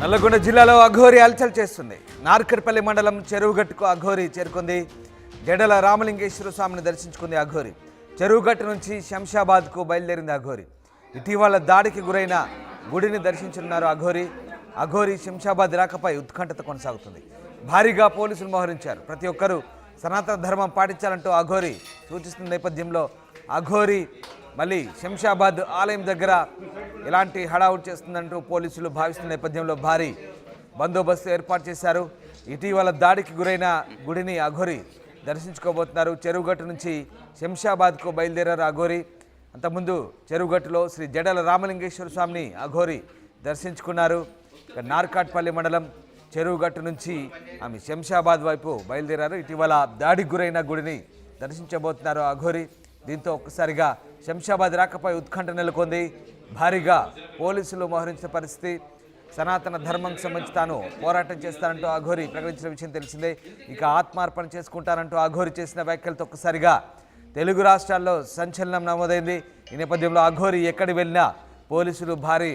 నల్లగొండ జిల్లాలో అఘోరి అల్చల్ చేస్తుంది. నార్కర్పల్లి మండలం చెరువుగట్టుకు అఘోరి చేరుకుంది. జడల రామలింగేశ్వర స్వామిని దర్శించుకుంది అఘోరి. చెరువుగట్టు నుంచి శంషాబాద్కు బయలుదేరింది అఘోరి. ఇటీవల దాడికి గురైన గుడిని దర్శించనున్నారు అఘోరి శంషాబాద్ రాకపై ఉత్కంఠత కొనసాగుతుంది. భారీగా పోలీసులు మోహరించారు. ప్రతి ఒక్కరూ సనాతన ధర్మం పాటించాలంటూ అఘోరి సూచిస్తున్న నేపథ్యంలో అఘోరి మళ్ళీ శంషాబాద్ ఆలయం దగ్గర ఎలాంటి హడావుడి చేస్తుందంటూ పోలీసులు భావిస్తున్న నేపథ్యంలో భారీ బందోబస్తు ఏర్పాటు చేశారు. ఇటీవల దాడికి గురైన గుడిని అఘోరి దర్శించుకోబోతున్నారు. చెరువుగట్టు నుంచి శంషాబాద్కు బయలుదేరారు అఘోరి. అంతకుముందు చెరువుగట్టులో శ్రీ జడల రామలింగేశ్వర స్వామిని అఘోరి దర్శించుకున్నారు. నార్కాట్పల్లి మండలం చెరువుగట్టు నుంచి ఆమె శంషాబాద్ వైపు బయలుదేరారు. ఇటీవల దాడికి గురైన గుడిని దర్శించబోతున్నారు అఘోరి. దీంతో ఒక్కసారిగా శంషాబాద్ రాకపై ఉత్కంఠ నెలకొంది. భారీగా పోలీసులు మోహరించిన పరిస్థితి. సనాతన ధర్మం సంబంధించి తాను పోరాటం చేస్తానంటూ అఘోరి ప్రకటించిన విషయం తెలిసిందే. ఇక ఆత్మార్పణ చేసుకుంటానంటూ అఘోరి చేసిన వ్యాఖ్యలతో ఒక్కసారిగా తెలుగు రాష్ట్రాల్లో సంచలనం నమోదైంది. ఈ నేపథ్యంలో అఘోరి ఎక్కడి వెళ్ళినా పోలీసులు భారీ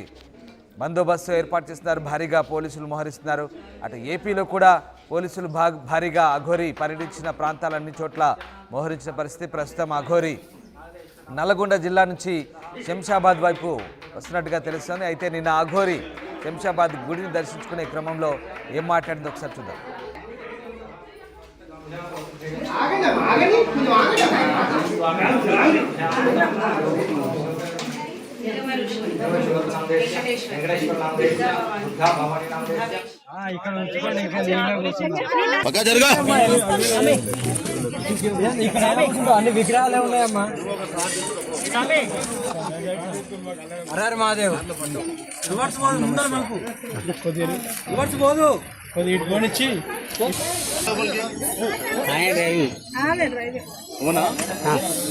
బందోబస్తు ఏర్పాటు చేస్తున్నారు. భారీగా పోలీసులు మోహరిస్తున్నారు. అటు ఏపీలో కూడా పోలీసులు భారీగా అఘోరి పర్యటించిన ప్రాంతాలన్ని చోట్ల మోహరించిన పరిస్థితి. ప్రస్తుతం అఘోరి నల్లగొండ జిల్లా నుంచి శంషాబాద్ వైపు వస్తున్నట్టుగా తెలుస్తోంది. అయితే నిన్న అఘోరి శంషాబాద్ గుడిని దర్శించుకునే క్రమంలో ఏం మాట్లాడిందో ఒకసారి చూద్దాం. అన్ని విగ్రహాలే ఉన్నాయమ్మా. హర మహాదేవ్ పోదు కొద్ది ఇటు పోనిచ్చి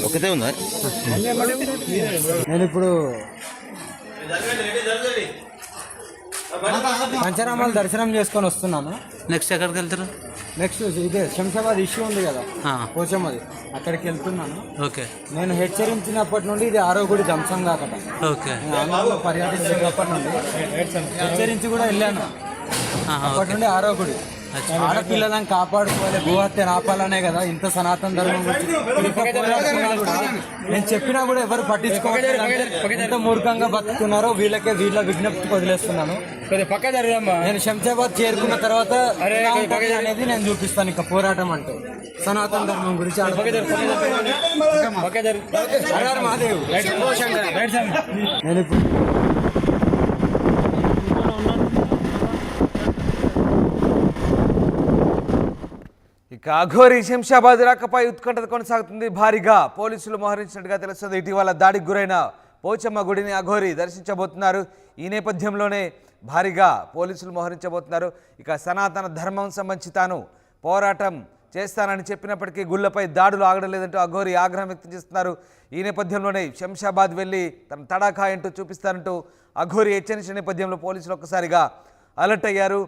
ఒకటే ఉందా? నేను ఇప్పుడు పంచరామాలు దర్శనం చేసుకొని వస్తున్నాను. నెక్స్ట్ ఎక్కడికి వెళ్తారు? నెక్స్ట్ ఇదే శంషాబాద్ ఇష్యూ ఉంది కదా పోచమ్మది, అక్కడికి వెళ్తున్నాను. ఓకే. నేను హెచ్చరించినప్పటి నుండి ఇది ఆరో గుడి ధ్వంసం కాకట. ఓకే. ఆంధ్రలో పర్యటించినప్పటి నుండి హెచ్చరించి కూడా వెళ్ళాను. అప్పటి నుండి ఆరో గుడి ఆడపిల్లలను కాపాడుకోవాలి, గోహత్య ఆపాలనే కదా ఇంత సనాతన ధర్మం గురించి నేను చెప్పినా కూడా ఎవరు పట్టించుకోవాలి. ఎంత మూర్ఖంగా బతుకుతున్నారో వీళ్ళ విజ్ఞప్తి వదిలేస్తున్నాను. నేను శంషాబాద్ చేరుకున్న తర్వాత అనేది నేను చూపిస్తాను. ఇక పోరాటం అంటే సనాతన ధర్మం గురించి నేను ఇప్పుడు ఇక అఘోరి శంషాబాద్ రాకపై ఉత్కంఠత కొనసాగుతుంది. భారీగా పోలీసులు మోహరించినట్టుగా తెలుస్తుంది. ఇటీవల దాడికి గురైన పోచమ్మ గుడిని అఘోరి దర్శించబోతున్నారు. ఈ నేపథ్యంలోనే భారీగా పోలీసులు మోహరించబోతున్నారు. ఇక సనాతన ధర్మం సంబంధించి తాను పోరాటం చేస్తానని చెప్పినప్పటికీ గుళ్లపై దాడులు ఆగడం లేదంటూ అఘోరి ఆగ్రహం వ్యక్తం చేస్తున్నారు. ఈ నేపథ్యంలోనే శంషాబాద్ వెళ్ళి తన తడాఖా ఏంటో చూపిస్తానంటూ అఘోరి హెచ్చరించిన నేపథ్యంలో పోలీసులు ఒక్కసారిగా అలర్ట్ అయ్యారు.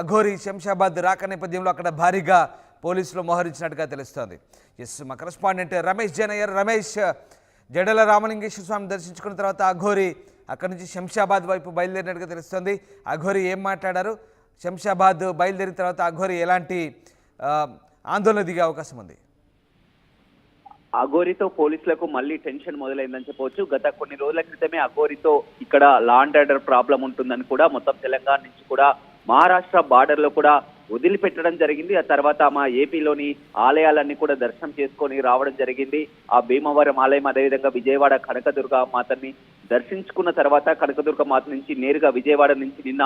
అఘోరి శంషాబాద్ రాక నేపథ్యంలో అక్కడ భారీగా పోలీసులు మోహరించినట్టుగా తెలుస్తోంది. మా కరెస్పాండెంట్ రమేష్ జనయ్యర్. రమేష్, జడల రామలింగేశ్వర స్వామిని దర్శించుకున్న తర్వాత అఘోరి అక్కడి నుంచి శంషాబాద్ వైపు బయలుదేరినట్టుగా తెలుస్తోంది. అఘోరి ఏం మాట్లాడారు? శంషాబాద్ బయలుదేరిన తర్వాత అఘోరి ఎలాంటి ఆందోళన దిగే అవకాశం ఉంది? అఘోరితో పోలీసులకు మళ్ళీ టెన్షన్ మొదలైందని చెప్పవచ్చు. గత కొన్ని రోజుల క్రితమే అఘోరితో ఇక్కడ లా అండ్ ఆర్డర్ ప్రాబ్లం ఉంటుందని కూడా మొత్తం తెలంగాణ నుంచి కూడా మహారాష్ట్ర బార్డర్ లో కూడా వదిలిపెట్టడం జరిగింది. ఆ తర్వాత మా ఏపీలోని ఆలయాలన్నీ కూడా దర్శనం చేసుకొని రావడం జరిగింది. ఆ భీమవరం ఆలయం, అదేవిధంగా విజయవాడ కనకదుర్గ మాతని దర్శించుకున్న తర్వాత కనకదుర్గ మాత నుంచి నేరుగా విజయవాడ నుంచి నిన్న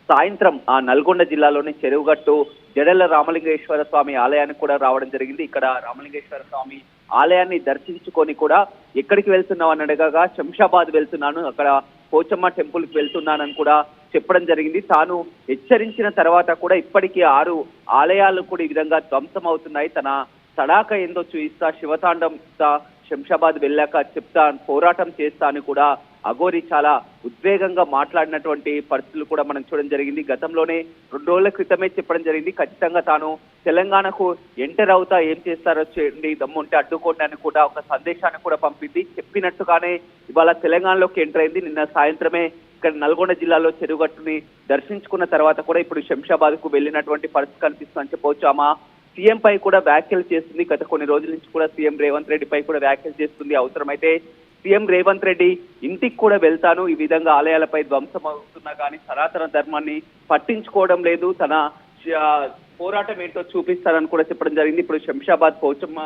సాయంత్రం ఆ నల్గొండ జిల్లాలోని చెరువుగట్టు జడల రామలింగేశ్వర స్వామి ఆలయానికి కూడా రావడం జరిగింది. ఇక్కడ రామలింగేశ్వర స్వామి ఆలయాన్ని దర్శించుకొని కూడా ఎక్కడికి వెళ్తున్నావు అని అడగగా శంషాబాద్ వెళ్తున్నాను, అక్కడ పోచమ్మ టెంపుల్కి వెళ్తున్నానని కూడా చెప్పడం జరిగింది. తాను హెచ్చరించిన తర్వాత కూడా ఇప్పటికీ 6 ఆలయాలు కూడా ఈ విధంగా ధ్వంసం అవుతున్నాయి. తన తడాక ఏందో చూయిస్తా, శివతాండం ఇస్తా, శంషాబాద్ వెళ్ళాక చెప్తా, పోరాటం చేస్తా అని కూడా అఘోరి చాలా ఉద్వేగంగా మాట్లాడినటువంటి పరిస్థితులు కూడా మనం చూడడం జరిగింది. గతంలోనే 2 రోజుల క్రితమే చెప్పడం జరిగింది, ఖచ్చితంగా తాను తెలంగాణకు ఎంటర్ అవుతా, ఏం చేస్తారో చేయండి, దమ్ముంటే అడ్డుకోండి అని కూడా ఒక సందేశాన్ని కూడా పంపింది. చెప్పినట్టుగానే ఇవాళ తెలంగాణలోకి ఎంటర్ అయింది. నిన్న సాయంత్రమే ఇక్కడ నల్గొండ జిల్లాలో చెరువుగట్టుని దర్శించుకున్న తర్వాత కూడా ఇప్పుడు శంషాబాద్ కు వెళ్ళినటువంటి పరిస్థితి కనిపిస్తుందని చెప్పవచ్చు. ఆమె సీఎం పై కూడా వ్యాఖ్యలు చేస్తుంది. గత కొన్ని రోజుల నుంచి కూడా సీఎం రేవంత్ రెడ్డి పై కూడా వ్యాఖ్యలు చేస్తుంది. అవసరమైతే సీఎం రేవంత్ రెడ్డి ఇంటికి కూడా వెళ్తాను, ఈ విధంగా ఆలయాలపై ధ్వంసం అవుతున్నా కానీ సనాతన ధర్మాన్ని పట్టించుకోవడం లేదు, తన పోరాటం ఏంటో చూపిస్తారని కూడా చెప్పడం జరిగింది. ఇప్పుడు శంషాబాద్ పోచమ్మ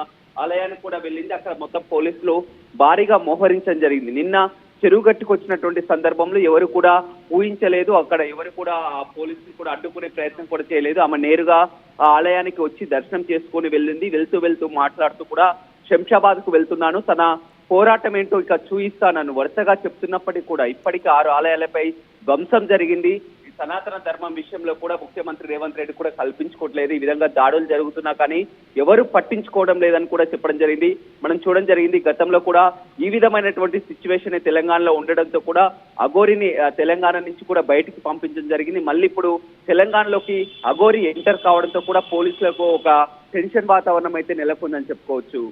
ఆలయానికి కూడా వెళ్ళింది. అక్కడ మొత్తం పోలీసులు భారీగా మోహరించడం జరిగింది. నిన్న చెరువుగట్టుకు వచ్చినటువంటి సందర్భంలో ఎవరు కూడా ఊహించలేదు, అక్కడ ఎవరు కూడా పోలీసులు కూడా అడ్డుకునే ప్రయత్నం కూడా చేయలేదు. ఆమె నేరుగా ఆ ఆలయానికి వచ్చి దర్శనం చేసుకుని వెళ్ళింది. వెళ్తూ మాట్లాడుతూ కూడా శంషాబాద్ కు వెళ్తున్నాను, తన పోరాటం ఏంటో ఇక చూయిస్తానని వరుసగా చెప్తున్నప్పటికీ కూడా ఇప్పటికీ 6 ఆలయాలపై ధ్వంసం జరిగింది. సనాతన ధర్మం విషయంలో కూడా ముఖ్యమంత్రి రేవంత్ రెడ్డి కూడా కల్పించుకోవట్లేదు. ఈ విధంగా దాడులు జరుగుతున్నా కానీ ఎవరు పట్టించుకోవడం లేదని కూడా చెప్పడం జరిగింది. మనం చూడడం జరిగింది గతంలో కూడా ఈ విధమైనటువంటి సిచ్యువేషన్ తెలంగాణలో ఉండడంతో కూడా అఘోరిని తెలంగాణ నుంచి కూడా బయటికి పంపించడం జరిగింది. మళ్ళీ ఇప్పుడు తెలంగాణలోకి అఘోరి ఎంటర్ కావడంతో కూడా పోలీసులకు ఒక టెన్షన్ వాతావరణం అయితే నెలకొందని చెప్పుకోవచ్చు.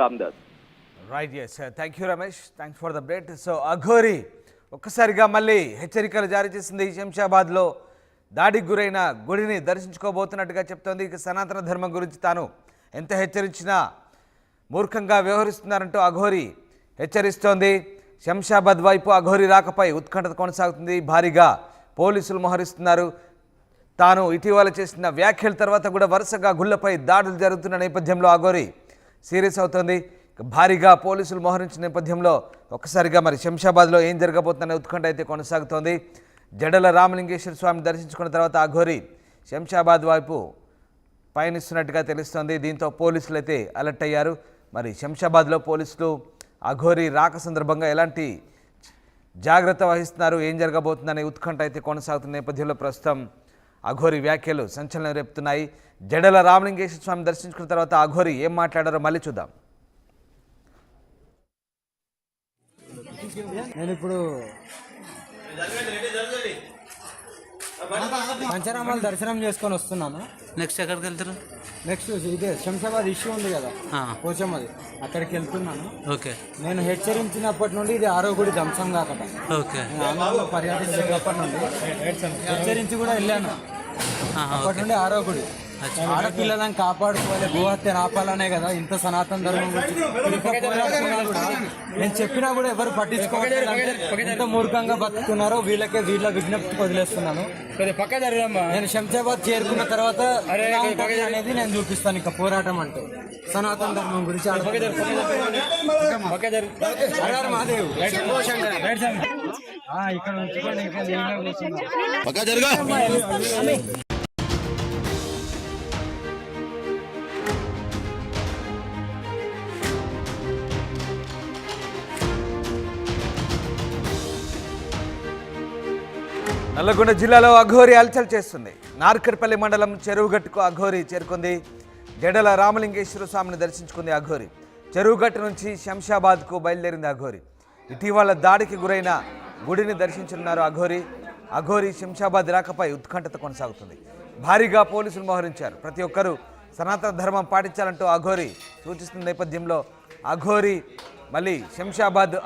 Ramdas. Right, yes, thank you Ramesh, thanks for the update. So Aghori ఒక్కసారిగా మళ్ళీ హెచ్చరికలు జారీ చేసింది. శంషాబాద్లో దాడికి గురైన గుడిని దర్శించుకోబోతున్నట్టుగా చెప్తోంది. ఇక సనాతన ధర్మం గురించి తాను ఎంత హెచ్చరించినా మూర్ఖంగా వ్యవహరిస్తున్నారంటూ అఘోరి హెచ్చరిస్తోంది. శంషాబాద్ వైపు అఘోరి రాకపై ఉత్కంఠత కొనసాగుతుంది. భారీగా పోలీసులు మోహరిస్తున్నారు. తాను ఇటీవల చేసిన వ్యాఖ్యల తర్వాత కూడా వరుసగా గుళ్లపై దాడులు జరుగుతున్న నేపథ్యంలో అఘోరి సీరియస్ అవుతోంది. భారీగా పోలీసులు మోహరించిన నేపథ్యంలో ఒక్కసారిగా మరి శంషాబాద్లో ఏం జరగబోతుందనే ఉత్కంఠ అయితే కొనసాగుతోంది. జడల రామలింగేశ్వర స్వామిని దర్శించుకున్న తర్వాత అఘోరి శంషాబాద్ వైపు పయనిస్తున్నట్టుగా తెలుస్తోంది. దీంతో పోలీసులు అయితే అలర్ట్ అయ్యారు. మరి శంషాబాద్లో పోలీసులు అఘోరి రాక సందర్భంగా ఎలాంటి జాగ్రత్త వహిస్తున్నారు, ఏం జరగబోతుందనే ఉత్కంఠ అయితే కొనసాగుతున్న నేపథ్యంలో ప్రస్తుతం అఘోరి వ్యాఖ్యలు సంచలనం రేపుతున్నాయి. జడల రామలింగేశ్వర స్వామిని దర్శించుకున్న తర్వాత అఘోరి ఏం మాట్లాడారో మళ్ళీ చూద్దాం. నేను ఇప్పుడు పంచరామాలు దర్శనం చేసుకొని వస్తున్నాను. నెక్స్ట్ ఎక్కడికి వెళ్తారు? నెక్స్ట్ ఇదే శంషాబాద్ ఇష్యూ ఉంది కదా పోచమ్మది, అక్కడికి వెళ్తున్నాను. ఓకే. నేను హెచ్చరించినప్పటి నుండి ఇది 6వ గుడి ధ్వంసం కాకట. ఓకే. ఆంధ్రలో పర్యటించినప్పటి నుండి హెచ్చరించి కూడా వెళ్ళాను. అప్పటి నుండి 6వ గుడి. ఆడపిల్లలను కాపాడుకోవాలి, గోహత్యను ఆపాలనే కదా ఇంత సనాతన ధర్మం గురించి నేను చెప్పినా కూడా ఎవరు పట్టించుకోవట్లేదు. ఎంత మూర్ఖంగా బతుకుతున్నారో వీళ్ళ విజ్ఞప్తికి వదిలేస్తున్నాను. నేను శంషాబాద్ చేరుకున్న తర్వాత అనేది నేను చూపిస్తాను. ఇక పోరాటం అంటే సనాతన ధర్మం గురించి మహాదేవ్ ఇక్కడ ఉంచుకోండి. నల్లగొండ జిల్లాలో అఘోరి హల్చల్ చేస్తుంది. నార్కట్పల్లి మండలం చెరువుగట్టుకు అఘోరి చేరుకుంది. జడల రామలింగేశ్వర స్వామిని దర్శించుకుంది అఘోరి. చెరువుగట్టు నుంచి శంషాబాద్కు బయలుదేరింది అఘోరి. ఇటీవల దాడికి గురైన గుడిని దర్శించనున్నారు అఘోరి శంషాబాద్ రాకపై ఉత్కంఠత కొనసాగుతుంది. భారీగా పోలీసులు మోహరించారు. ప్రతి ఒక్కరూ సనాతన ధర్మం పాటించాలంటూ అఘోరి సూచిస్తున్న నేపథ్యంలో అఘోరి మళ్ళీ శంషాబాద్